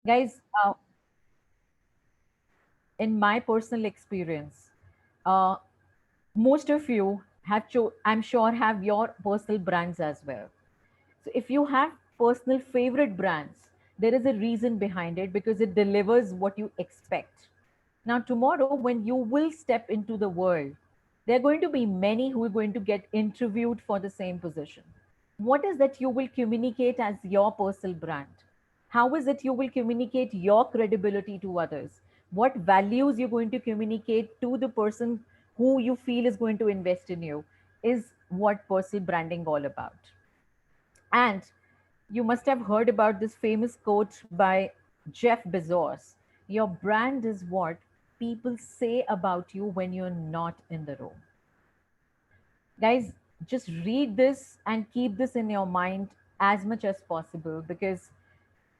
Guys, in my personal experience, uh, most of you have, I'm sure, have your personal brands as well. So if you have personal favorite brands, there is a reason behind it because it delivers what you expect. Now, tomorrow, when you will step into the world, there are going to be many who are going to get interviewed for the same position. What is that you will communicate as your personal brand? How is it you will communicate your credibility to others? What values you're going to communicate to the person who you feel is going to invest in you is what personal branding all about. And you must have heard about this famous quote by Jeff Bezos: your brand is what people say about you when you're not in the room. Guys, just read this and keep this in your mind as much as possible because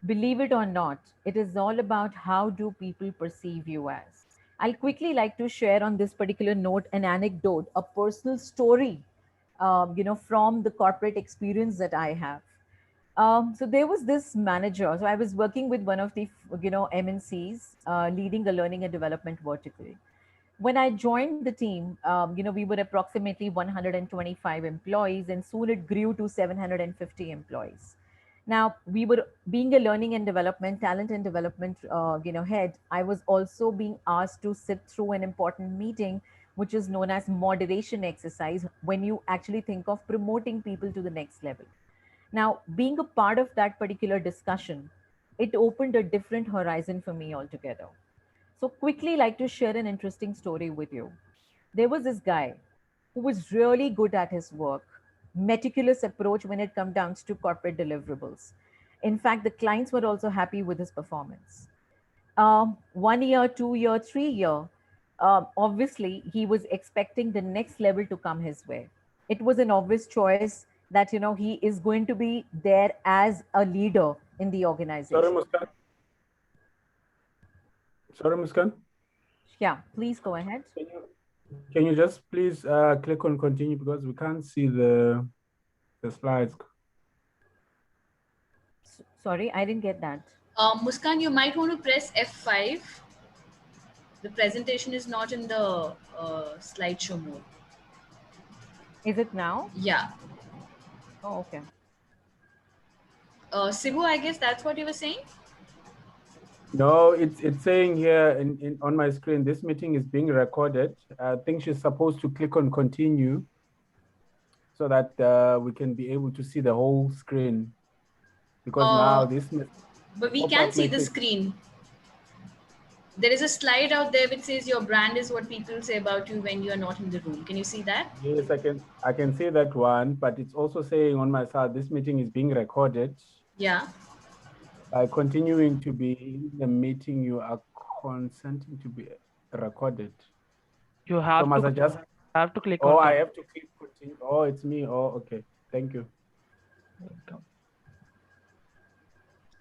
believe it or not, it is all about how do people perceive you as. I'll quickly like to share on this particular note an anecdote, a personal story, from the corporate experience that I have. So there was this manager. So I was working with one of the, MNCs, leading a learning and development vertical. When I joined the team, we were approximately 125 employees, and soon it grew to 750 employees. Now we were being a learning and development, talent and development, head. I was also being asked to sit through an important meeting, which is known as moderation exercise, when you actually think of promoting people to the next level. Now, being a part of that particular discussion, it opened a different horizon for me altogether. So, quickly, like to share an interesting story with you. There was this guy who was really good at his work, meticulous approach when it comes down to corporate deliverables. In fact, the clients were also happy with his performance. 1 year, 2 year, 3 year, obviously he was expecting the next level to come his way. It was an obvious choice that he is going to be there as a leader in the Sorry, organization. Muskan. Sorry, Muskan. Yeah, please go ahead. Can you just please click on continue because we can't see the slides. Sorry, I didn't get that. Muskan, you might want to press F5. The presentation is not in the slideshow mode. Is it now? Yeah. Oh, okay. Sibu, I guess that's what you were saying? No, it's saying here in on my screen, this meeting is being recorded. I think she's supposed to click on continue so that we can be able to see the whole screen because now Uh, this but we can pop-up see the matrix. screen. There is a slide out there which says your brand is what people say about you when you are not in the room. Can you see that? Yes, I can see that one, but it's also saying on my side this meeting is being recorded. Yeah. By continuing to be in the meeting, you are consenting to be recorded. You So have must to I just, have to click oh, on I have to click continue. Oh, it's me. Oh, okay. Thank you.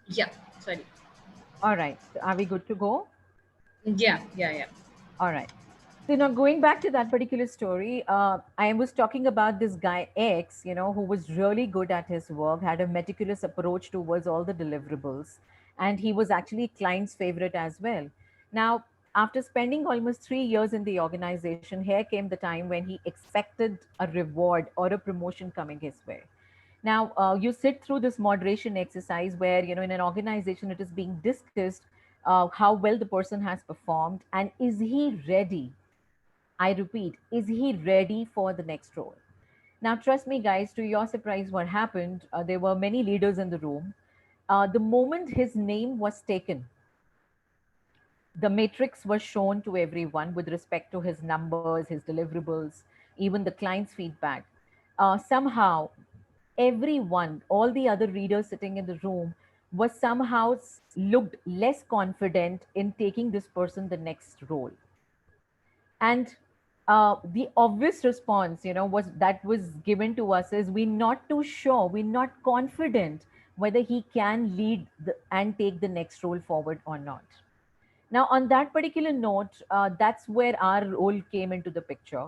Yeah. Sorry. All right. So are we good to go? Yeah. Yeah. Yeah. All right. So now going back to that particular story, I was talking about this guy X, who was really good at his work, had a meticulous approach towards all the deliverables, and he was actually client's favorite as well. Now, after spending almost 3 years in the organization, here came the time when he expected a reward or a promotion coming his way. Now, you sit through this moderation exercise where, in an organization, it is being discussed how well the person has performed and is he ready. I repeat, is he ready for the next role? Now, trust me, guys, to your surprise, what happened? There were many leaders in the room. The moment his name was taken, the matrix was shown to everyone with respect to his numbers, his deliverables, even the client's feedback. Somehow, everyone, all the other readers sitting in the room, was somehow looked less confident in taking this person the next role. And the obvious response, was that was given to us is we're not too sure, we're not confident whether he can lead and take the next role forward or not. Now, on that particular note, that's where our role came into the picture.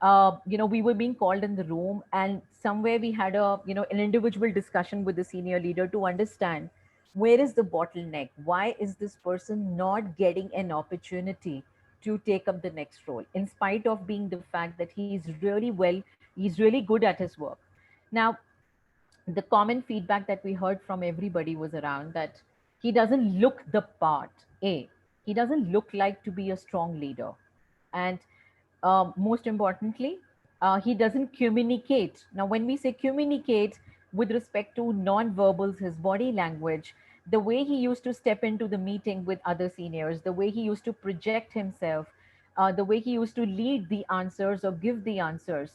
We were being called in the room, and somewhere we had an individual discussion with the senior leader to understand Where is the bottleneck? Why is this person not getting an opportunity to take up the next role, in spite of being the fact that he's really good at his work? Now, the common feedback that we heard from everybody was around that he doesn't look the part. He doesn't look like to be a strong leader. And most importantly, he doesn't communicate. Now, when we say communicate with respect to non-verbals, his body language, the way he used to step into the meeting with other seniors, the way he used to project himself, the way he used to lead the answers or give the answers,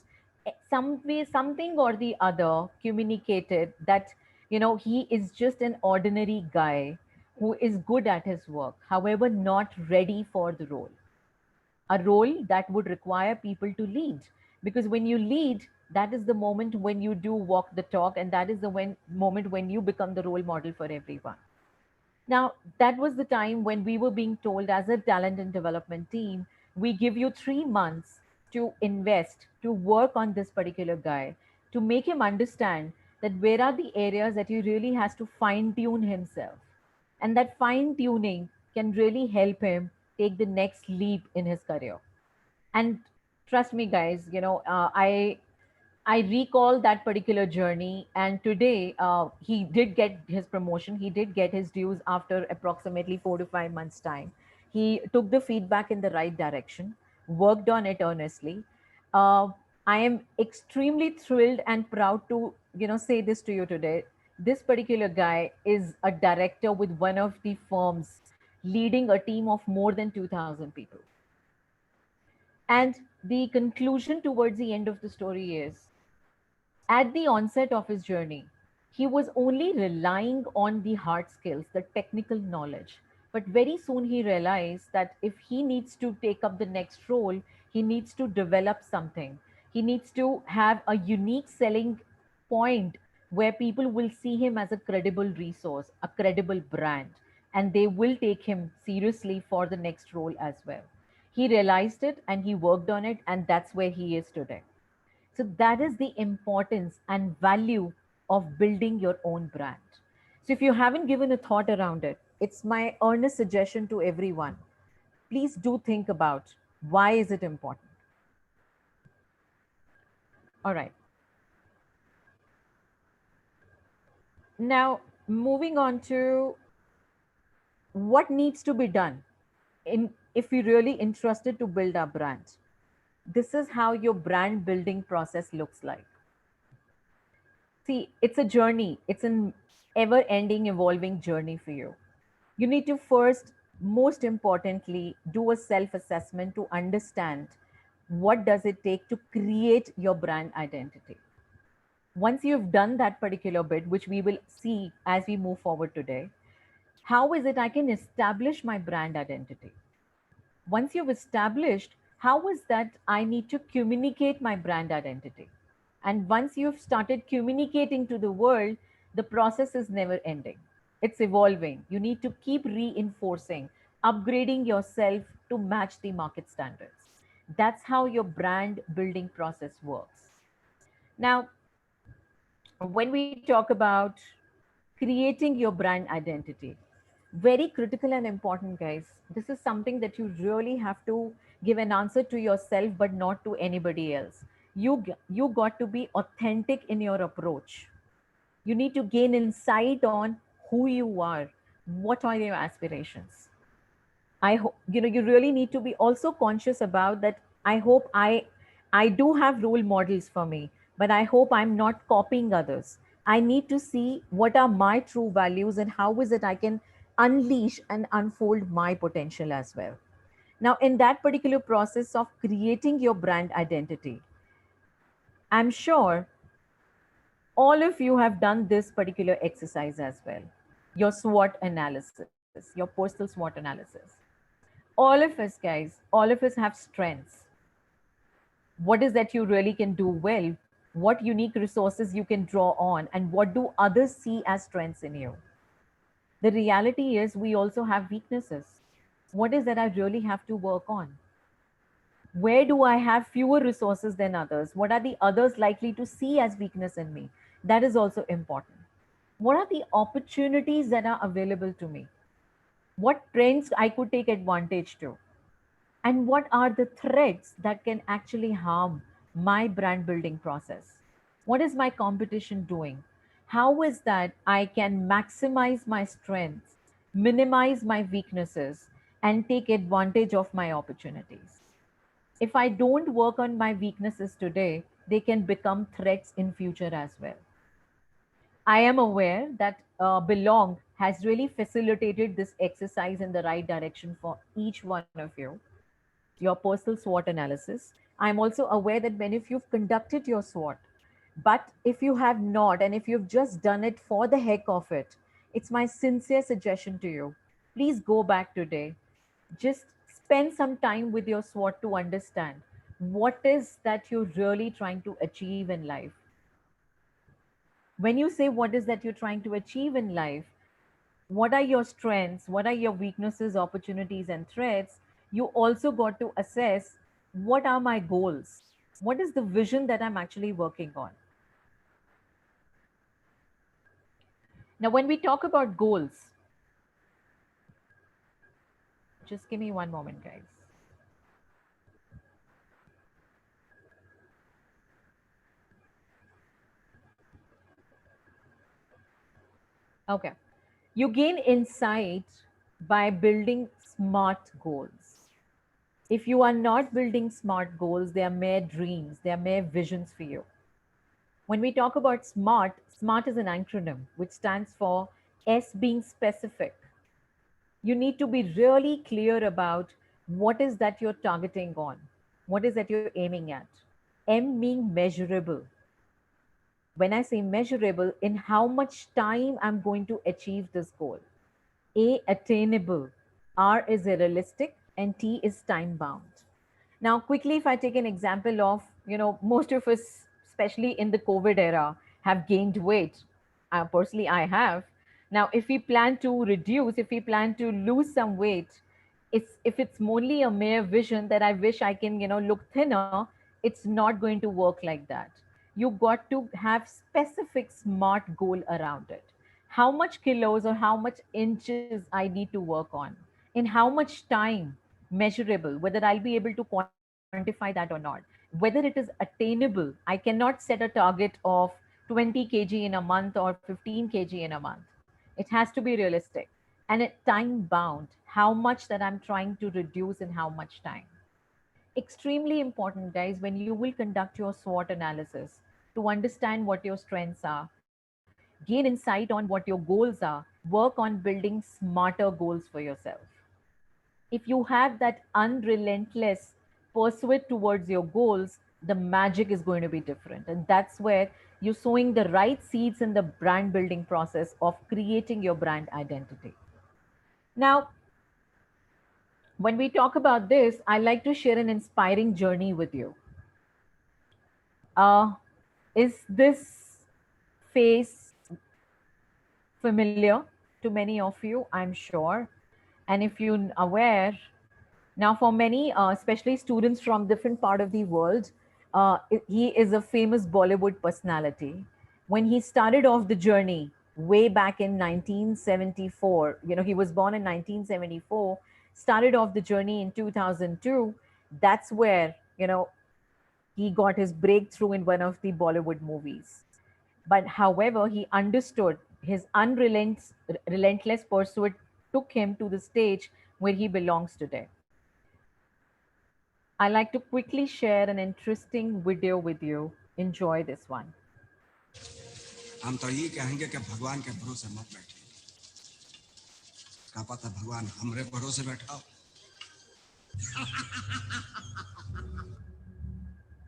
some way, something or the other communicated that, he is just an ordinary guy who is good at his work, however, not ready for the role, a role that would require people to lead. Because when you lead, that is the moment when you do walk the talk, and that is the moment when you become the role model for everyone. Now, that was the time when we were being told as a talent and development team, we give you 3 months to invest, to work on this particular guy, to make him understand that where are the areas that he really has to fine tune himself. And that fine tuning can really help him take the next leap in his career. And trust me, guys, I recall that particular journey, and today he did get his promotion. He did get his dues after approximately 4 to 5 months' time. He took the feedback in the right direction, worked on it earnestly. Uh, I am extremely thrilled and proud to say this to you today. This particular guy is a director with one of the firms, leading a team of more than 2,000 people. And the conclusion towards the end of the story is, at the onset of his journey, he was only relying on the hard skills, the technical knowledge. But very soon he realized that if he needs to take up the next role, he needs to develop something. He needs to have a unique selling point where people will see him as a credible resource, a credible brand, and they will take him seriously for the next role as well. He realized it and he worked on it, and that's where he is today. So that is the importance and value of building your own brand. So if you haven't given a thought around it, it's my earnest suggestion to everyone. Please do think about why is it important. All right. Now, moving on to what needs to be done in if you're really interested to build a brand. This is how your brand building process looks like. See, it's a journey. It's an ever ending, evolving journey for you. You need to first, most importantly, do a self assessment to understand what does it take to create your brand identity. Once you've done that particular bit, which we will see as we move forward today, how is it I can establish my brand identity? Once you've established, how is that I need to communicate my brand identity? And once you've started communicating to the world, the process is never ending. It's evolving. You need to keep reinforcing, upgrading yourself to match the market standards. That's how your brand building process works. Now, when we talk about creating your brand identity, very critical and important, guys. This is something that you really have to give an answer to yourself, but not to anybody else. You got to be authentic in your approach. You need to gain insight on who you are, what are your aspirations. I hope you really need to be also conscious about that. I hope I do have role models for me, but I hope I'm not copying others. I need to see what are my true values and how is it I can unleash and unfold my potential as well. Now, in that particular process of creating your brand identity, I'm sure all of you have done this particular exercise as well. Your SWOT analysis, your personal SWOT analysis. All of us, guys, all of us have strengths. What is that you really can do well? What unique resources you can draw on, and what do others see as strengths in you? The reality is, we also have weaknesses. What is that I really have to work on? Where do I have fewer resources than others? What are the others likely to see as weakness in me? That is also important. What are the opportunities that are available to me? What trends I could take advantage to? And what are the threats that can actually harm my brand building process? What is my competition doing? How is that I can maximize my strengths, minimize my weaknesses, and take advantage of my opportunities? If I don't work on my weaknesses today, they can become threats in future as well. I am aware that Belong has really facilitated this exercise in the right direction for each one of you, your personal SWOT analysis. I'm also aware that many of you've conducted your SWOT. But if you have not, and if you've just done it for the heck of it, it's my sincere suggestion to you. Please go back today. Just spend some time with your SWOT to understand what is that you're really trying to achieve in life. When you say what is that you're trying to achieve in life, what are your strengths, what are your weaknesses, opportunities, and threats, you also got to assess what are my goals? What is the vision that I'm actually working on? Now, when we talk about goals, just give me one moment, guys. Okay. You gain insight by building smart goals. If you are not building smart goals, they are mere dreams, they are mere visions for you. When we talk about SMART, SMART is an acronym which stands for S being specific. You need to be really clear about what is that you're targeting on, what is that you're aiming at. M being measurable. When I say measurable, in how much time I'm going to achieve this goal. A, attainable. R is realistic, and T is time bound. Now, quickly, if I take an example of, most of us, especially in the COVID era, have gained weight. Personally, I have. Now, if we plan to reduce, if we plan to lose some weight, if it's only a mere vision that I wish I can, look thinner, it's not going to work like that. You got to have specific smart goal around it. How much kilos or how much inches I need to work on, in how much time, measurable, whether I'll be able to quantify that or not, whether it is attainable. I cannot set a target of 20 kg in a month or 15 kg in a month. It has to be realistic and it time bound, how much that I'm trying to reduce in how much time. Extremely important, guys, when you will conduct your SWOT analysis to understand what your strengths are, gain insight on what your goals are, work on building smarter goals for yourself. If you have that unrelentless pursuit towards your goals, the magic is going to be different. And that's where you're sowing the right seeds in the brand building process of creating your brand identity. Now, when we talk about this, I like to share an inspiring journey with you. Uh, is this face familiar to many of you? I'm sure. And if you're aware, now for many, especially students from different part of the world, he is a famous Bollywood personality. When he started off the journey way back in 1974, he was born in 1974, started off the journey in 2002. That's where, he got his breakthrough in one of the Bollywood movies. But however, he understood his relentless pursuit took him to the stage where he belongs today. I like to quickly share an interesting video with you. Enjoy this one. हम तो ये कहेंगे कि भगवान के भरोसे मत बैठिए, क्या पता भगवान हमरे भरोसे बैठा हो।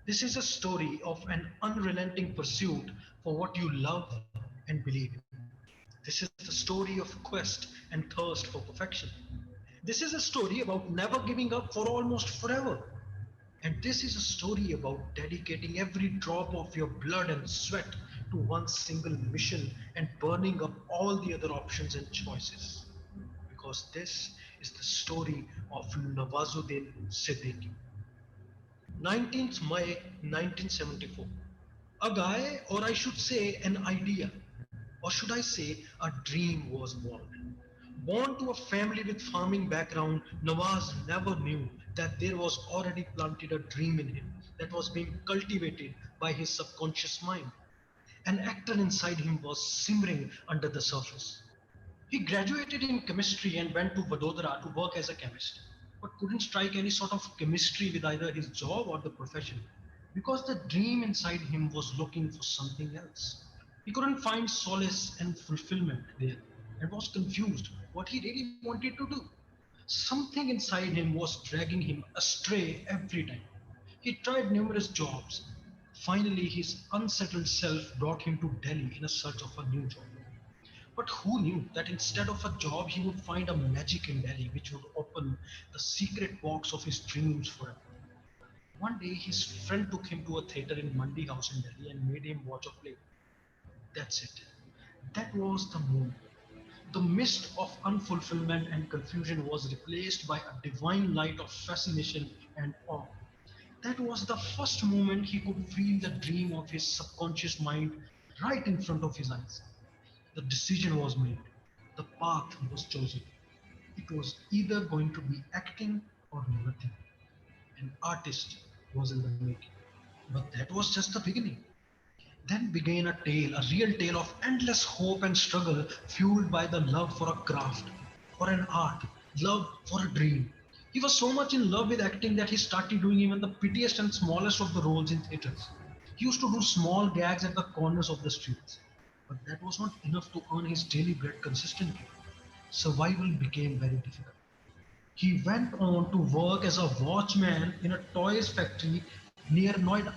This is a story of an unrelenting pursuit for what you love and believe in. This is the story of quest and thirst for perfection. This is a story about never giving up for almost forever. And this is a story about dedicating every drop of your blood and sweat to one single mission and burning up all the other options and choices. Because this is the story of Nawazuddin Siddiqui. 19th May 1974. A guy, or I should say an idea, or should I say, a dream was born. Born to a family with farming background, Nawaz never knew that there was already planted a dream in him that was being cultivated by his subconscious mind. An actor inside him was simmering under the surface. He graduated in chemistry and went to Vadodara to work as a chemist, but couldn't strike any sort of chemistry with either his job or the profession because the dream inside him was looking for something else. He couldn't find solace and fulfillment there and was confused what he really wanted to do. Something inside him was dragging him astray every time. He tried numerous jobs. Finally, his unsettled self brought him to Delhi in a search of a new job. But who knew that instead of a job, he would find a magic in Delhi which would open the secret box of his dreams forever. One day, his friend took him to a theater in Mandi House in Delhi and made him watch a play. That's it. That was the moment. The mist of unfulfillment and confusion was replaced by a divine light of fascination and awe. That was the first moment he could feel the dream of his subconscious mind right in front of his eyes. The decision was made. The path was chosen. It was either going to be acting or nothing. An artist was in the making. But that was just the beginning. Then began a tale, a real tale of endless hope and struggle, fueled by the love for a craft, for an art, love for a dream. He was so much in love with acting that he started doing even the pettiest and smallest of the roles in theatres. He used to do small gags at the corners of the streets. But that was not enough to earn his daily bread consistently. Survival became very difficult. He went on to work as a watchman in a toys factory near Noida.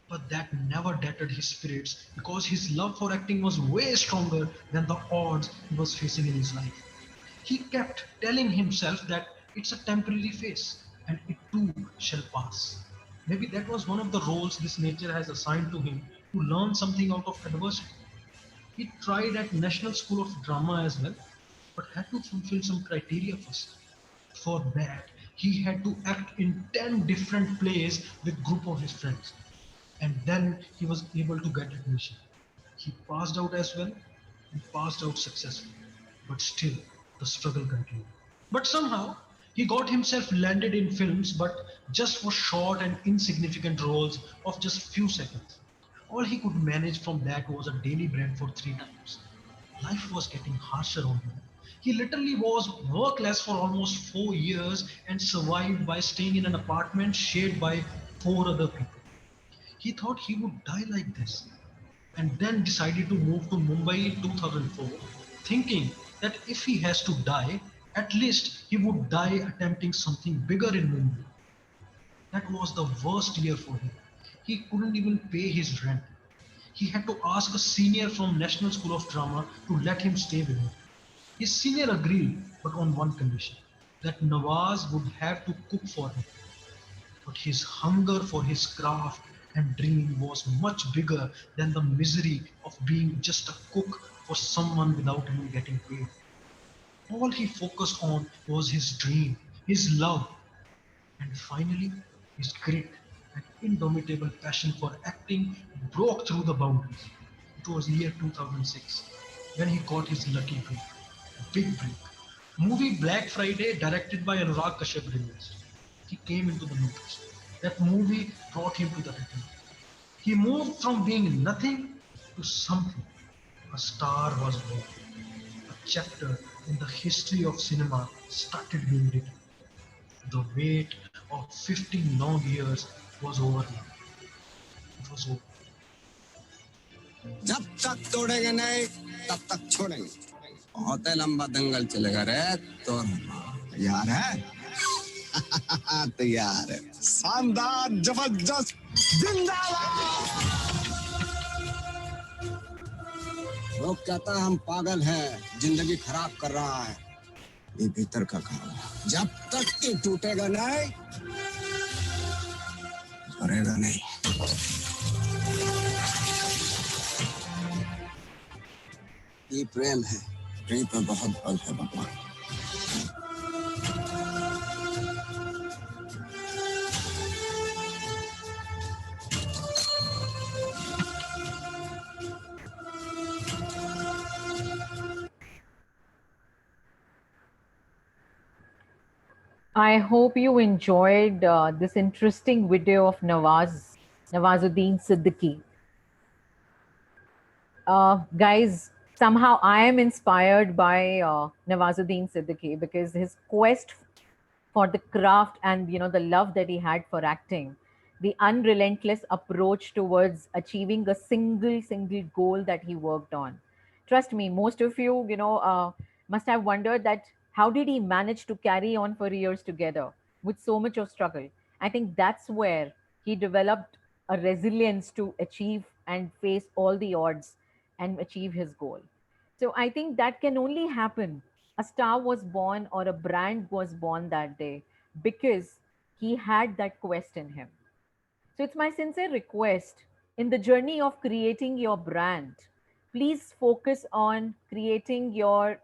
But that never deterred his spirits because his love for acting was way stronger than the odds he was facing in his life. He kept telling himself that it's a temporary phase and it too shall pass. Maybe that was one of the roles this nature has assigned to him to learn something out of adversity. He tried at National School of Drama as well, but had to fulfill some criteria first. For that, he had to act in 10 different plays with group of his friends. And then he was able to get admission. He passed out as well and passed out successfully. But still, the struggle continued. But somehow, he got himself landed in films, but just for short and insignificant roles of just few seconds. All he could manage from that was a daily bread for 3 times. Life was getting harsher on him. He literally was workless for almost 4 years and survived by staying in an apartment shared by four other people. He thought he would die like this and then decided to move to Mumbai in 2004, thinking that if he has to die, at least he would die attempting something bigger in Mumbai. That was the worst year for him. He couldn't even pay his rent. He had to ask a senior from National School of Drama to let him stay with him. His senior agreed, but on one condition that Nawaz would have to cook for him. But his hunger for his craft and dream was much bigger than the misery of being just a cook for someone without even getting paid. All he focused on was his dream, his love, and finally, his grit and indomitable passion for acting broke through the boundaries. It was year 2006 when he got his lucky break, a big break. Movie Black Friday, directed by Anurag Kashyap, released. He came into the movies. That movie brought him to the retina. He moved from being nothing to something. A star was born. A chapter in the history of cinema started being written. The wait of 15 long years was over now. It was over. जब तक तोड़ेंगे नहीं तब तक छोड़ेंगे बहुत ही लंबा दंगल चलेगा रे तो तैयार है तैयार है शानदार जबरदस्त जिंदाबाद लोग कहता है हम पागल हैं जिंदगी खराब कर रहा है ये भीतर का काम है जब तक ये टूटेगा नहीं मरेगा नहीं ये प्रेम है प्रेम पर बहुत बल है भगवान I hope you enjoyed this interesting video of Nawazuddin Siddiqui. Guys, somehow I am inspired by Nawazuddin Siddiqui because his quest for the craft and the love that he had for acting, the unrelentless approach towards achieving a single goal that he worked on. Trust me, most of you must have wondered that how did he manage to carry on for years together with so much of struggle. I think that's where he developed a resilience to achieve and face all the odds and achieve his goal. So I think that can only happen. A star was born or a brand was born that day because he had that quest in him. So it's my sincere request in the journey of creating your brand, please focus on creating your,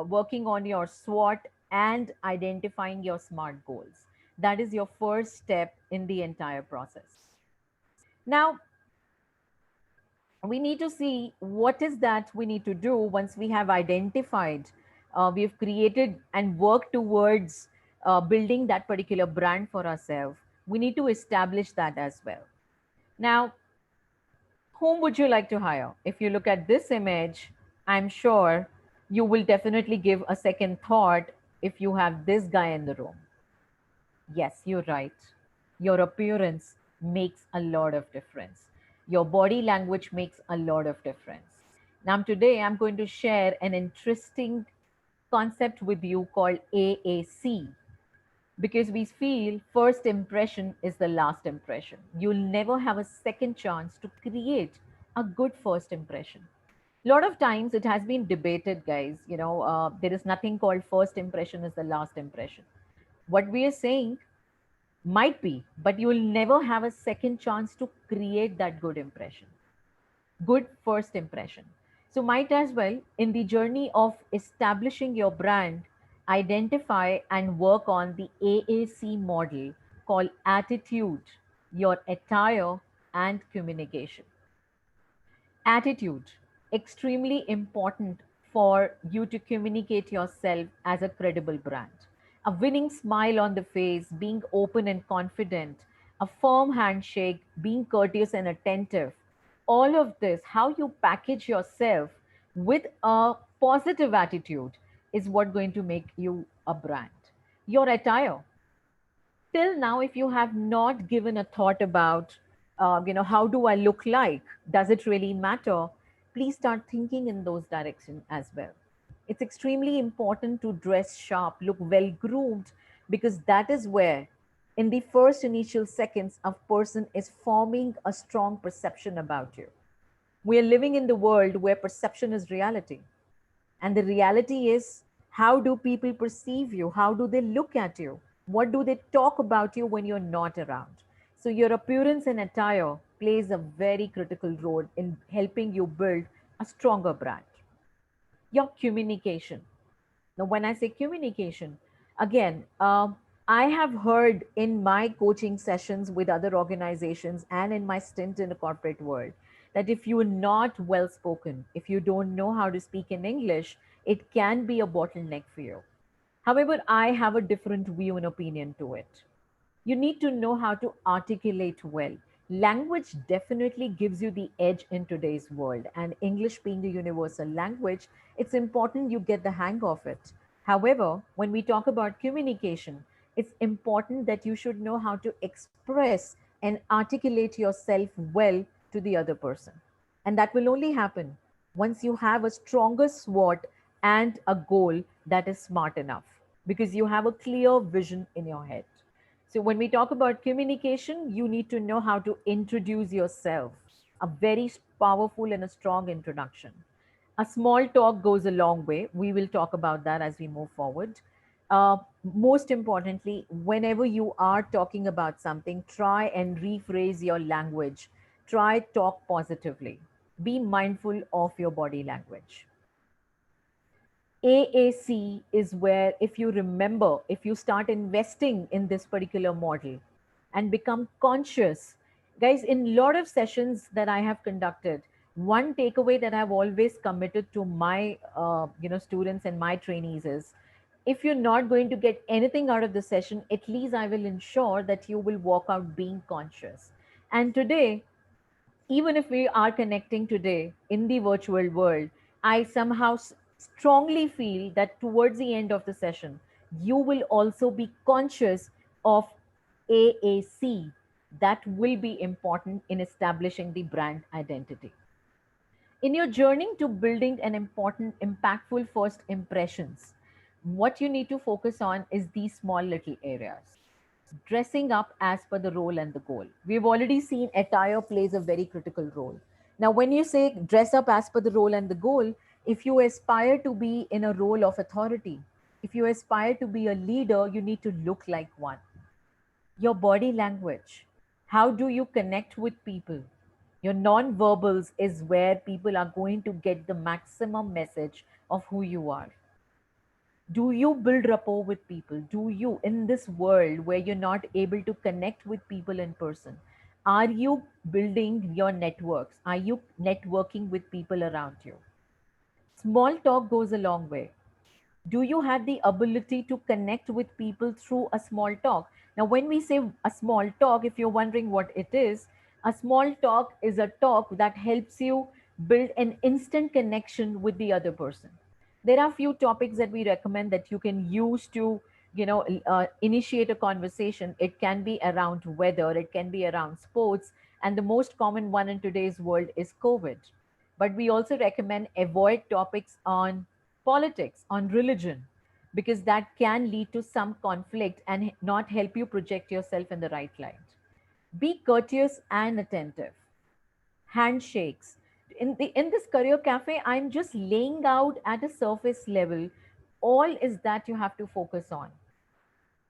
working on your SWOT and identifying your SMART goals. That is your first step in the entire process. Now, we need to see what is that we need to do once we have identified, we've created and worked towards building that particular brand for ourselves. We need to establish that as well. Now, whom would you like to hire? If you look at this image, I'm sure you will definitely give a second thought if you have this guy in the room. Yes, you're right. Your appearance makes a lot of difference. Your body language makes a lot of difference. Now, today I'm going to share an interesting concept with you called AAC, because we feel first impression is the last impression. You'll never have a second chance to create a good first impression. A lot of times it has been debated, guys. There is nothing called first impression is the last impression. What we are saying might be, but you will never have a second chance to create that good impression, good first impression. So, might as well, in the journey of establishing your brand, identify and work on the AAC model called attitude, your attire, and communication. Attitude, extremely important for you to communicate yourself as a credible brand. A winning smile on the face, being open and confident, a firm handshake, being courteous and attentive. All of this, how you package yourself with a positive attitude, is what going to make you a brand. Your attire, till now, if you have not given a thought about how do I look like, does it really matter, please start thinking in those directions as well. It's extremely important to dress sharp, look well groomed, because that is where in the first initial seconds a person is forming a strong perception about you. We are living in the world where perception is reality, and the reality is, how do people perceive you? How do they look at you? What do they talk about you when you're not around? So, your appearance and attire plays a very critical role in helping you build a stronger brand. Your communication. Now, when I say communication, again, I have heard in my coaching sessions with other organizations and in my stint in the corporate world that if you're not well spoken, if you don't know how to speak in English, it can be a bottleneck for you. However, I have a different view and opinion to it. You need to know how to articulate well. Language definitely gives you the edge in today's world, and English being the universal language, it's important you get the hang of it. However, when we talk about communication, it's important that you should know how to express and articulate yourself well to the other person. And that will only happen once you have a stronger SWOT and a goal that is smart enough, because you have a clear vision in your head. So, when we talk about communication, you need to know how to introduce yourself, a very powerful and a strong introduction. A small talk goes a long way. We will talk about that as we move forward. Most importantly, whenever you are talking about something, try and rephrase your language. Try talk positively. Be mindful of your body language. AAC is where, if you remember, if you start investing in this particular model and become conscious, guys, in a lot of sessions that I have conducted, one takeaway that I've always committed to my students and my trainees is If you're not going to get anything out of the session, at least I will ensure that you will walk out being conscious. And today, even if we are connecting today in the virtual world, I somehow strongly feel that towards the end of the session, you will also be conscious of AAC. That will be important in establishing the brand identity. In your journey to building an important, impactful first impressions, what you need to focus on is these small little areas. Dressing up as per the role and the goal. We've already seen attire plays a very critical role. Now, when you say dress up as per the role and the goal, if you aspire to be in a role of authority, if you aspire to be a leader, you need to look like one. Your body language. How do you connect with people? Your non-verbals is where people are going to get the maximum message of who you are. Do you build rapport with people? Do you, in this world where you're not able to connect with people in person, are you building your networks? Are you networking with people around you? Small talk goes a long way. Do you have the ability to connect with people through a small talk? Now, when we say a small talk, if you're wondering what it is, a small talk is a talk that helps you build an instant connection with the other person. There are few topics that we recommend that you can use to, initiate a conversation. It can be around weather, it can be around sports, and the most common one in today's world is COVID. But we also recommend avoid topics on politics, on religion, because that can lead to some conflict and not help you project yourself in the right light. Be courteous and attentive. Handshakes. In this career cafe, I'm just laying out at a surface level all is that you have to focus on.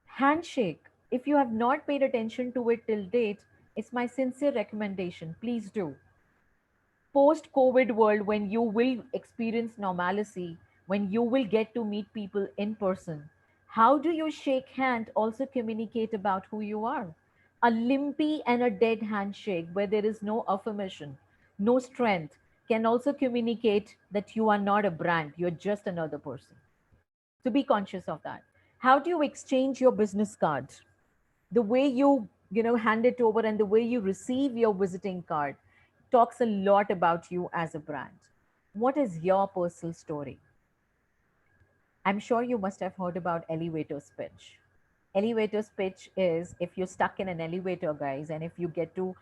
Handshake. If you have not paid attention to it till date, it's my sincere recommendation. Please do. Post COVID world, when you will experience normalcy, when you will get to meet people in person, how do you shake hand also communicate about who you are? A limpy and a dead handshake where there is no affirmation, no strength, can also communicate that you are not a brand, you're just another person. So be conscious of that. How do you exchange your business card? The way you hand it over and the way you receive your visiting card talks a lot about you as a brand. What is your personal story? I'm sure you must have heard about elevator pitch. Elevator pitch is if you're stuck in an elevator, guys, and if you get to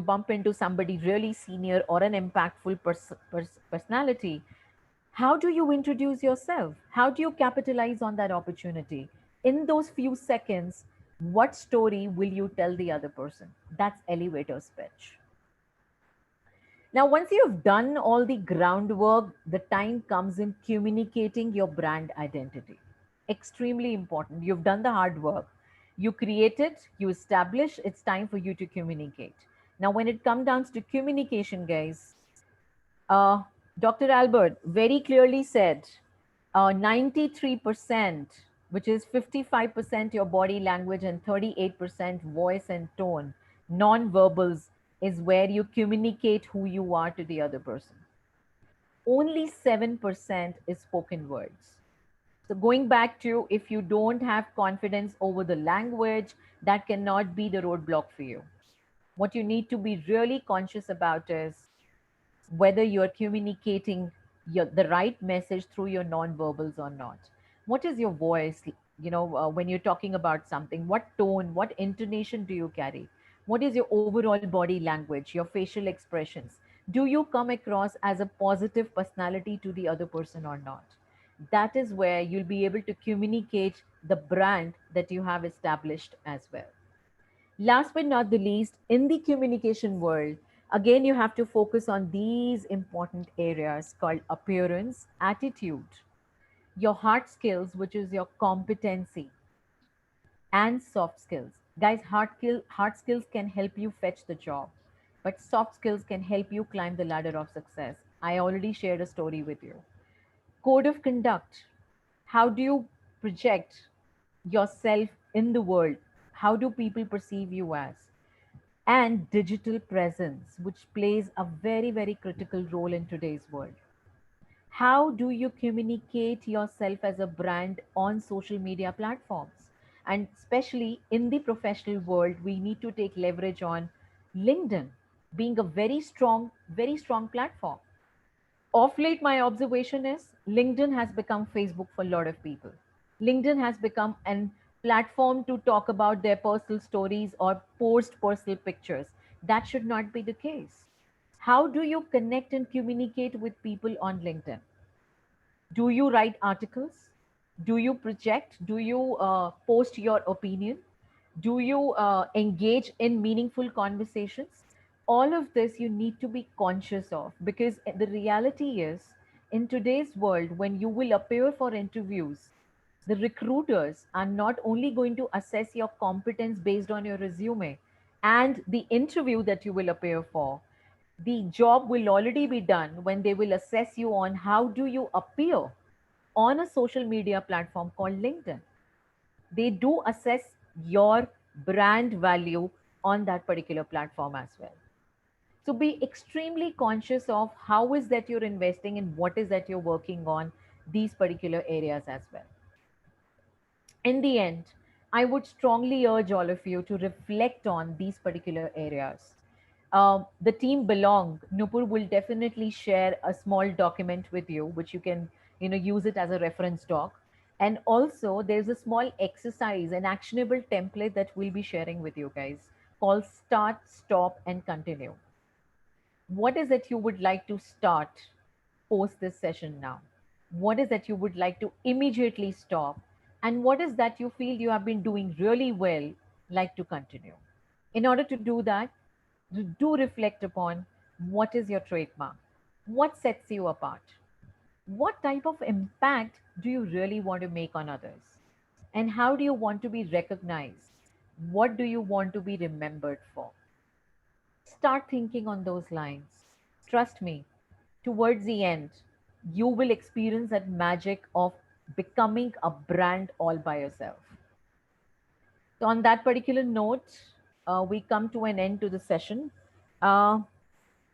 bump into somebody really senior or an impactful personality, how do you introduce yourself? How do you capitalize on that opportunity? In those few seconds, what story will you tell the other person? That's elevator pitch. Now, once you've done all the groundwork, the time comes in communicating your brand identity. Extremely important. You've done the hard work. You create it, you establish, it's time for you to communicate. Now, when it comes down to communication, guys, uh, Dr. Albert very clearly said 93%, which is 55% your body language and 38% voice and tone, non-verbals, is where you communicate who you are to the other person. Only 7% is spoken words. So, going back to if you don't have confidence over the language, that cannot be the roadblock for you. What you need to be really conscious about is whether you're communicating the right message through your non-verbals or not. What is your voice? When you're talking about something, what tone, what intonation do you carry? What is your overall body language, your facial expressions? Do you come across as a positive personality to the other person or not? That is where you'll be able to communicate the brand that you have established as well. Last but not the least, in the communication world, again, you have to focus on these important areas called appearance, attitude, your hard skills, which is your competency, and soft skills. Guys, hard skills can help you fetch the job, but soft skills can help you climb the ladder of success. I already shared a story with you. Code of conduct. How do you project yourself in the world? How do people perceive you as? And digital presence, which plays a very, very critical role in today's world. How do you communicate yourself as a brand on social media platforms? And especially in the professional world, we need to take leverage on LinkedIn being a very strong platform. Of late, my observation is LinkedIn has become Facebook for a lot of people. LinkedIn has become an platform to talk about their personal stories or post personal pictures. That should not be the case. How do you connect and communicate with people on LinkedIn? Do you write articles? Do you project? Do you post your opinion? Do you engage in meaningful conversations? All of this you need to be conscious of, because the reality is, in today's world, when you will appear for interviews, the recruiters are not only going to assess your competence based on your resume and the interview that you will appear for. The job will already be done when they will assess you on how do you appear on a social media platform called LinkedIn. They do assess your brand value on that particular platform as well. So be extremely conscious of how is that you're investing and what is that you're working on these particular areas as well. In the end, I would strongly urge all of you to reflect on these particular areas. The team Belong, Nupur will definitely share a small document with you, which you can, use it as a reference doc. And also, there's a small exercise, an actionable template that we'll be sharing with you guys called Start, Stop, and Continue. What is it you would like to start post this session now? What is that you would like to immediately stop? And what is that you feel you have been doing really well, like to continue? In order to do that, do reflect upon what is your trademark? What sets you apart? What type of impact do you really want to make on others? And how do you want to be recognized? What do you want to be remembered for? Start thinking on those lines. Trust me, towards the end, you will experience that magic of becoming a brand all by yourself. So, on that particular note, we come to an end to the session. Uh,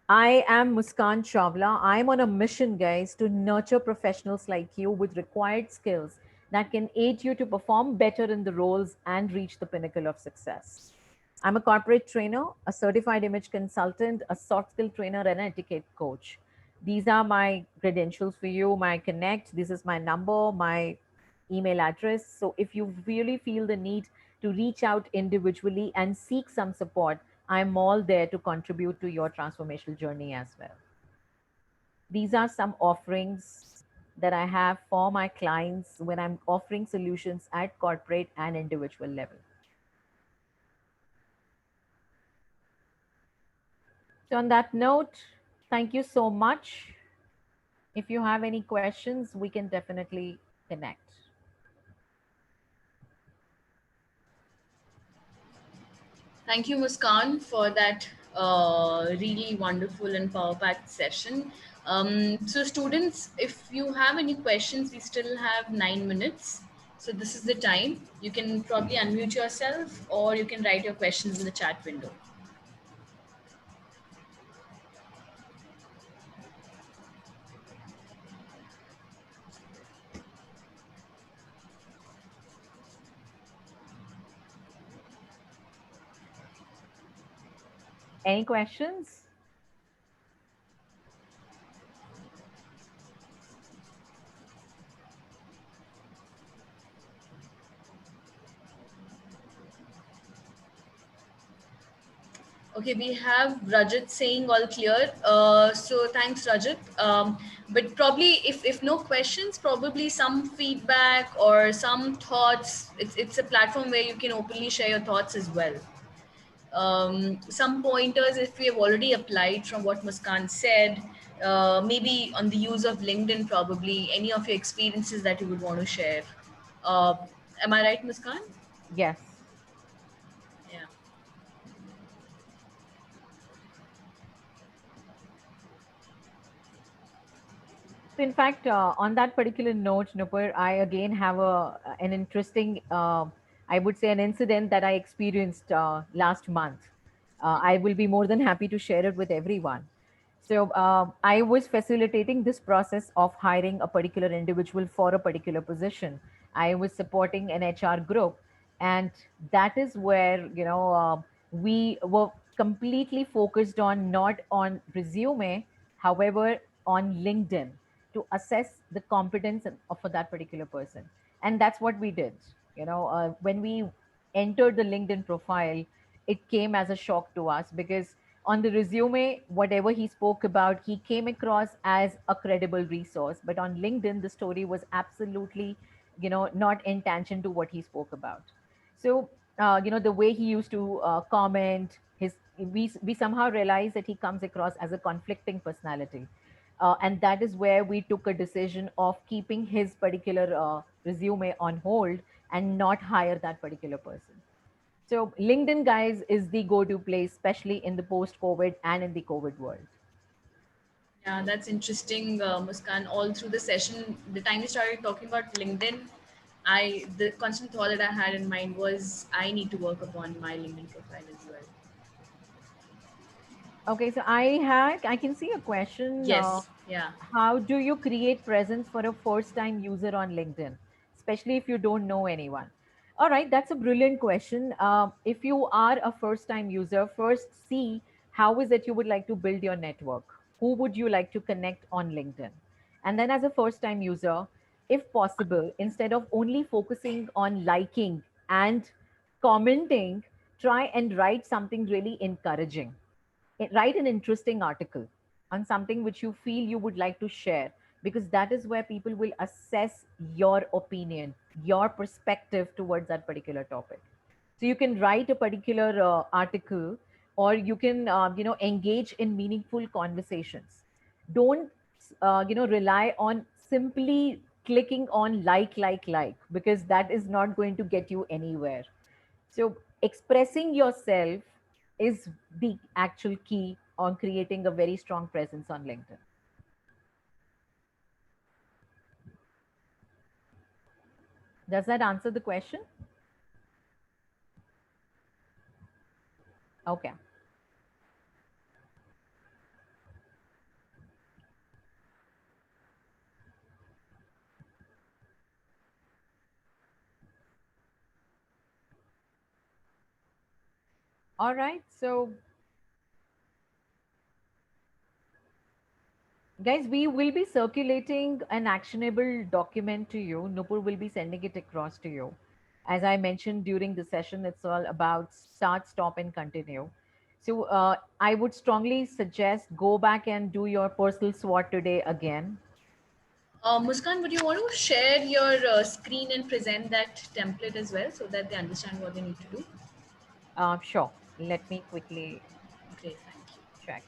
I am Muskan Chawla. I'm on a mission, guys, to nurture professionals like you with required skills that can aid you to perform better in the roles and reach the pinnacle of success. I'm a corporate trainer, a certified image consultant, a soft skill trainer, and an etiquette coach. These are my credentials for you, my connect. This is my number, my email address. So if you really feel the need to reach out individually and seek some support, I'm all there to contribute to your transformational journey as well. These are some offerings that I have for my clients when I'm offering solutions at corporate and individual level. So, on that note, thank you so much. If you have any questions, we can definitely connect. Thank you, Muskan, for that really wonderful and power-packed session. So, students, if you have any questions, we still have 9 minutes. So, this is the time. You can probably unmute yourself, or you can write your questions in the chat window. Any questions? Okay, we have Rajat saying all clear. So thanks, Rajat. But probably if no questions, probably some feedback or some thoughts. It's a platform where you can openly share your thoughts as well. Some pointers if we have already applied from what Muskan said, maybe on the use of LinkedIn, probably any of your experiences that you would want to share. Uh, am I right, Muskan? Yes. Yeah. So, in fact, on that particular note, Nupur, I again have an interesting, I would say, an incident that I experienced last month. I will be more than happy to share it with everyone. So I was facilitating this process of hiring a particular individual for a particular position. I was supporting an HR group, and that is where we were completely focused on not on resume, however, on LinkedIn to assess the competence for that particular person, and that's what we did. When we entered the LinkedIn profile, it came as a shock to us because on the resume, whatever he spoke about, he came across as a credible resource. But on LinkedIn, the story was absolutely, not in tangent to what he spoke about. So, the way he used to comment, we somehow realized that he comes across as a conflicting personality. And that is where we took a decision of keeping his particular resume on hold and not hire that particular person. So LinkedIn, guys, is the go-to place, especially in the post-COVID and in the COVID world. Yeah, that's interesting, Muskan. All through the session, the time we started talking about LinkedIn, the constant thought that I had in mind was I need to work upon my LinkedIn profile as well. Okay, so I can see a question. Yes, yeah. How do you create presence for a first-time user on LinkedIn, especially if you don't know anyone? All right, that's a brilliant question. If you are a first-time user, first see how is it you would like to build your network. Who would you like to connect on LinkedIn? And then, as a first-time user, if possible, instead of only focusing on liking and commenting, try and write something really encouraging. Write an interesting article on something which you feel you would like to share, because that is where people will assess your opinion, your perspective towards that particular topic. So you can write a particular article, or you can engage in meaningful conversations. Don't rely on simply clicking on like, because that is not going to get you anywhere. So expressing yourself is the actual key on creating a very strong presence on LinkedIn. Does that answer the question? Okay. All right. So, guys, we will be circulating an actionable document to you. Nupur will be sending it across to you. As I mentioned during the session, it's all about start, stop, and continue. So, I would strongly suggest go back and do your personal SWOT today again. Muskan, would you want to share your screen and present that template as well so that they understand what they need to do? Sure. Let me quickly Great, thank you. check.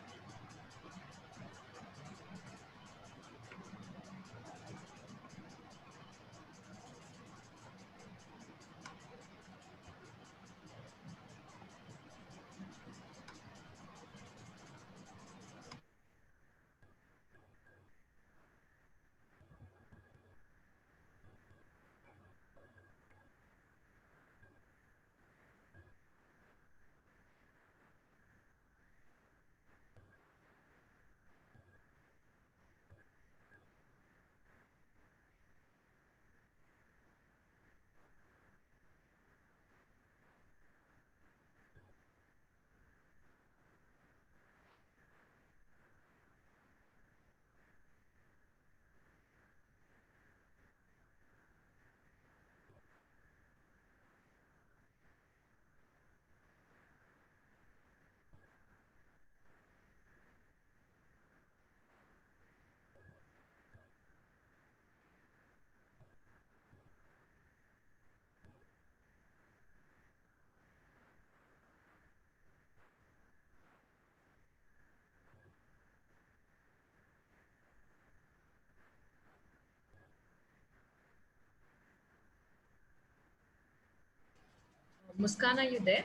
Muskan, are you there?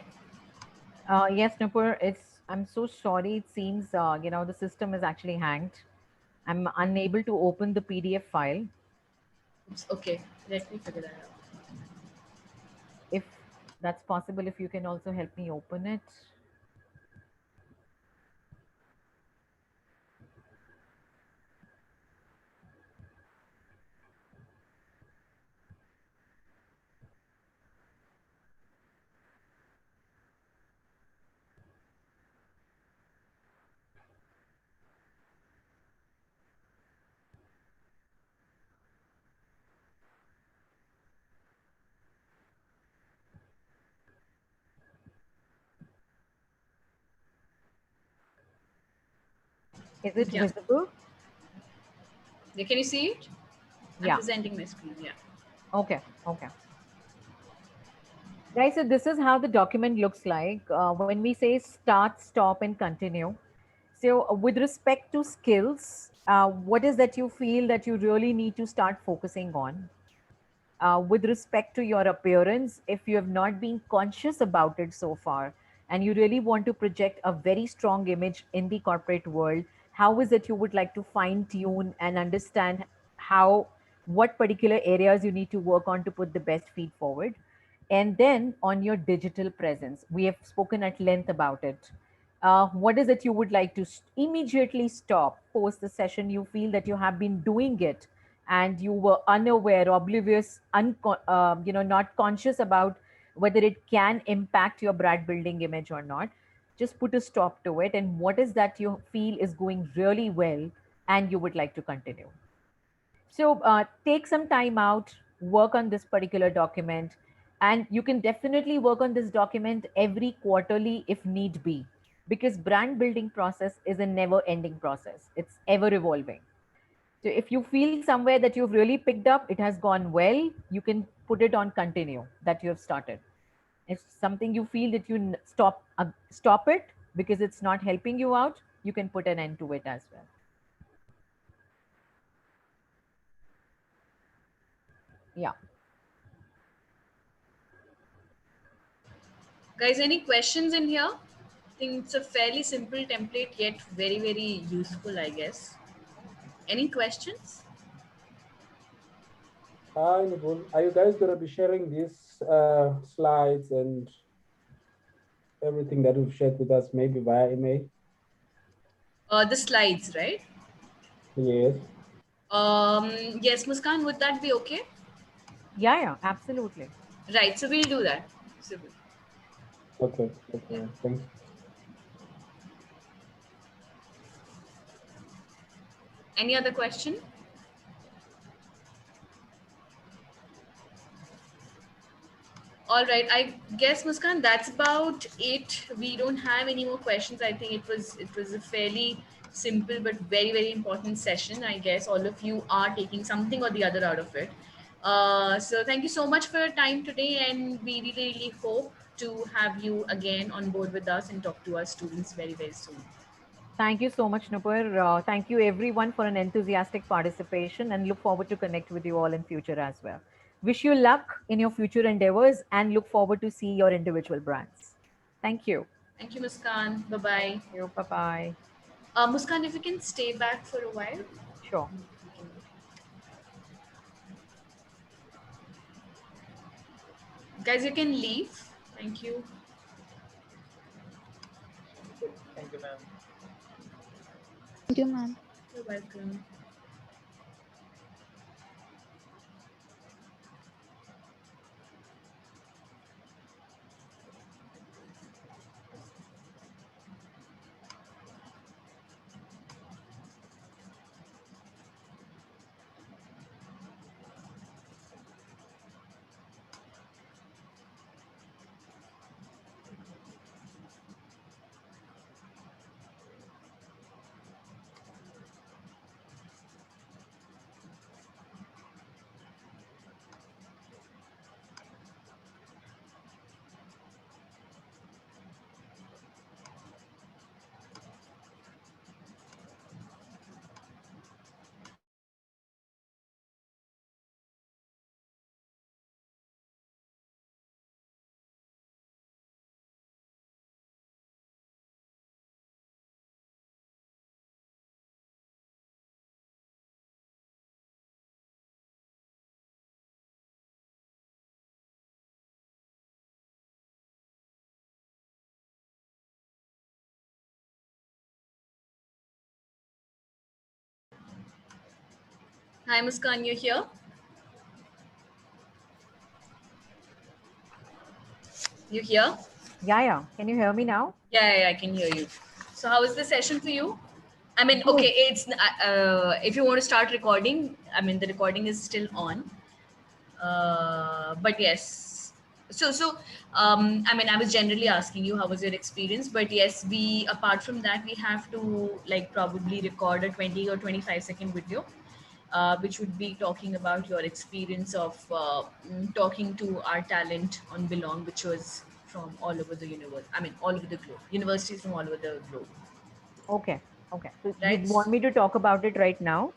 Yes, Nupur, I'm so sorry. It seems, the system is actually hanged. I'm unable to open the PDF file. Oops, okay, let me figure that out. If that's possible, if you can also help me open it. Is it Yeah. visible? Yeah, can you see it? I'm Yeah. presenting my screen. Yeah. Okay. Okay. Guys, so this is how the document looks like when we say start, stop, and continue. So, with respect to skills, what is that you feel that you really need to start focusing on? With respect to your appearance, if you have not been conscious about it so far and you really want to project a very strong image in the corporate world, how is it you would like to fine tune and understand how, what particular areas you need to work on to put the best feet forward? And then on your digital presence, we have spoken at length about it. What is it you would like to immediately stop post the session? You feel that you have been doing it and you were unaware, oblivious, not conscious about whether it can impact your brand building image or not. Just put a stop to it. And what is that you feel is going really well and you would like to continue? So take some time out, work on this particular document, and you can definitely work on this document every quarterly if need be, because brand building process is a never ending process. It's ever evolving. So if you feel somewhere that you've really picked up, it has gone well, you can put it on continue that you have started. If something you feel that stop it because it's not helping you out, you can put an end to it as well. Yeah. Guys, any questions in here? I think it's a fairly simple template, yet very, very useful, I guess. Any questions? Hi, Nibul. Are you guys going to be sharing these slides and everything that you've shared with us, maybe via email? The slides, right? Yes. Yes, Muskan, would that be okay? Yeah, yeah, absolutely. Right, so we'll do that. So, Okay. yeah. Okay. Thanks. Any other question? All right, I guess Muskan, that's about it. We don't have any more questions. I think it was a fairly simple but very very important session. I guess all of you are taking something or the other out of it. So thank you so much for your time today, and we really really hope to have you again on board with us and talk to our students very very soon. Thank you so much, Nupur. Thank you everyone for an enthusiastic participation and look forward to connect with you all in future as well. Wish you luck in your future endeavors and look forward to see your individual brands. Thank you. Thank you, Muskan. Bye Thank bye. you. Bye-bye. Muskan, if you can stay back for a while. Sure. Guys, you can leave. Thank you. Thank you, ma'am. Thank you, ma'am. You're welcome. Hi, Muskan, you're here? You here? Yeah, yeah. Can you hear me now? Yeah, I can hear you. So, how was the session for you? I mean, okay, Good. if you want to start recording, I mean, the recording is still on. But yes. I mean, I was generally asking you how was your experience, but yes, we apart from that, we have to like probably record a 20 or 25-second video, which would be talking about your experience of talking to our talent on Belong, which was from all over the universe. I mean, all over the globe, universities from all over the globe, Okay. Okay. So you right? want me to talk about it right now?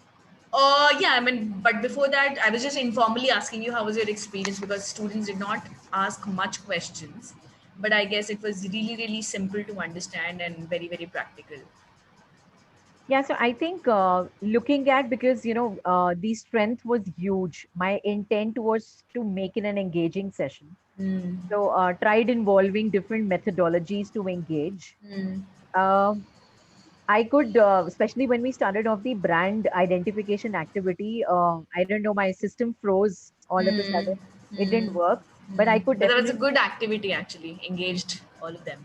Yeah, I mean, but before that, I was just informally asking you how was your experience because students did not ask much questions, but I guess it was really, really simple to understand and very, very practical. Yeah, so I think looking at, because the strength was huge. My intent was to make it an engaging session. Mm. So tried involving different methodologies to engage. Mm. Um I could, especially when we started off the brand identification activity, I don't know, my system froze all of a sudden. Mm. It didn't Mm. work, but I Mm. could But that was a good definitely, activity actually, engaged all of them.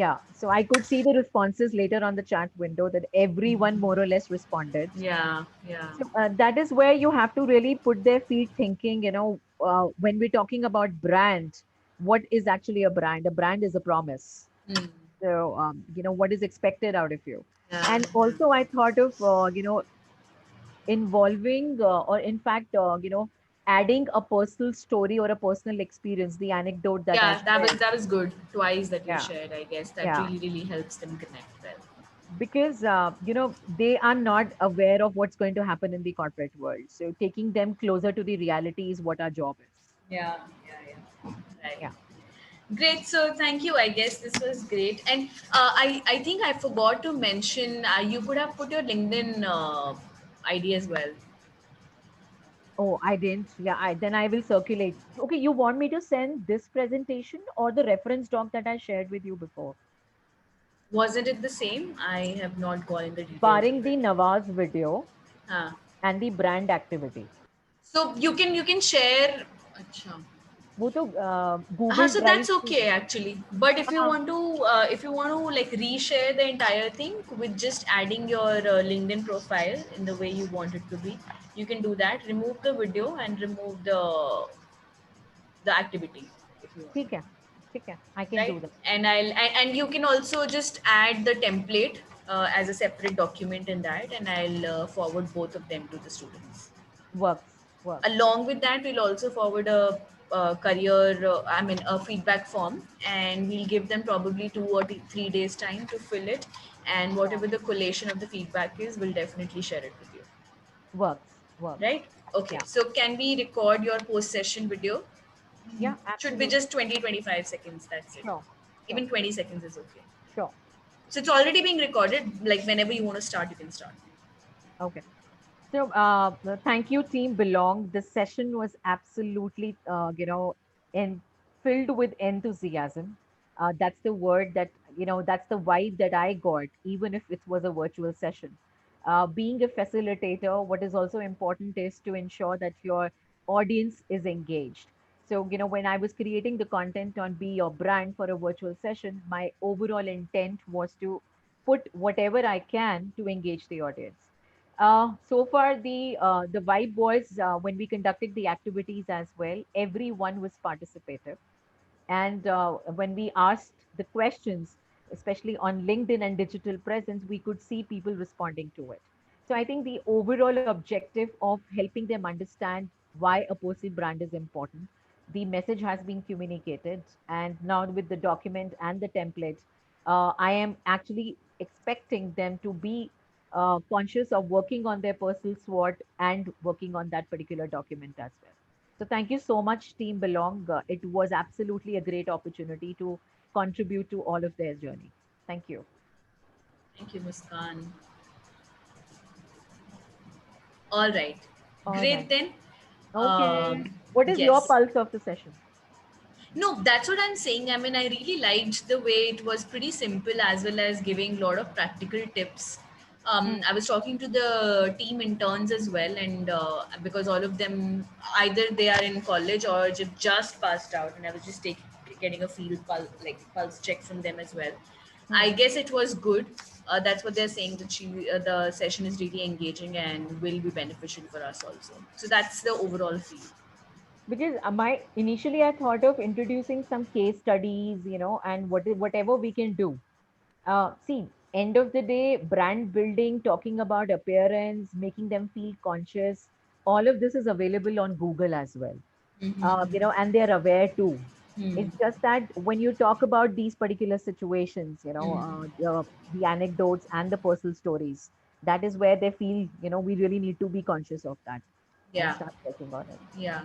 yeah. So I could see the responses later on the chat window that everyone more or less responded. Yeah, yeah. So that is where you have to really put their feet thinking, when we're talking about brand, what is actually a brand? A brand is a promise. Mm. So, what is expected out of you? Yeah, And also, I thought of, involving, or in fact, adding a personal story or a personal experience, the anecdote that I yeah. That was shared. that was good. Twice that you Yeah, shared, I guess that yeah. really, really helps them connect well. Because, they are not aware of what's going to happen in the corporate world. So taking them closer to the reality is what our job is. Yeah, yeah, yeah. Right. Yeah. Great. So thank you. I guess this was great. And I think I forgot to mention you could have put your LinkedIn ID as well. Oh, I didn't. Yeah, then I will circulate. Okay, you want me to send this presentation or the reference doc that I shared with you before? Wasn't it the same? I have not gone in the details Barring of the it. Nawaz video Huh. and the brand activity. So you can share. Acha. वो तो Google So Drive that's पे okay है. actually. But हाँ, if you want to like reshare the entire thing with just adding your LinkedIn profile in the way you want it to be, you can do that. Remove the video and remove the activity if you want, ठीक है, ठीक है. I can do right? that. And you can also just add the template as a separate document in that, and I'll forward both of them to the students. Works, works. Along with that, we'll also forward a career, I mean, a feedback form, and we'll give them probably 2 or 3 days time to fill it. And Sure. whatever the collation of the feedback is, we'll definitely share it with you. Works, works. Right? Okay. Yeah, So can we record your post session video? yeah, Should be absolutely. just 20-25 seconds. That's it. Sure, sure, Even 20 seconds is okay. sure. So it's already being recorded. Like whenever you want to start, you can start. Okay. So, thank you, Team Belong. This session was absolutely, and filled with enthusiasm. That's the word that, that's the vibe that I got, even if it was a virtual session. Being a facilitator, what is also important is to ensure that your audience is engaged. So, when I was creating the content on Be Your Brand for a virtual session, my overall intent was to put whatever I can to engage the audience. So far, the vibe was, when we conducted the activities as well, everyone was participative. And when we asked the questions, especially on LinkedIn and digital presence, we could see people responding to it. So I think the overall objective of helping them understand why a personal brand is important, the message has been communicated. And now with the document and the template, I am actually expecting them to be conscious of working on their personal SWOT and working on that particular document as well. So thank you so much, Team Belong. It was absolutely a great opportunity to contribute to all of their journey. Thank you. Thank you, Muskan. All right. All Great right. then. Okay. What is your Yes. pulse of the session? No, that's what I'm saying. I mean, I really liked the way it was pretty simple as well as giving a lot of practical tips. Hmm. I was talking to the team interns as well, and because all of them either they are in college or just passed out, and I was just getting a pulse check from them as well. I Hmm. guess it was good. That's what they're saying that the session is really engaging and will be beneficial for us also. So that's the overall feel. Because my initially I thought of introducing some case studies, and whatever we can do. See, end of the day, brand building, talking about appearance, making them feel conscious, all of this is available on Google as well. And they're aware too. It's just that when you talk about these particular situations, the anecdotes and the personal stories, that is where they feel, we really need to be conscious of that and Yeah. start working on it. Yeah.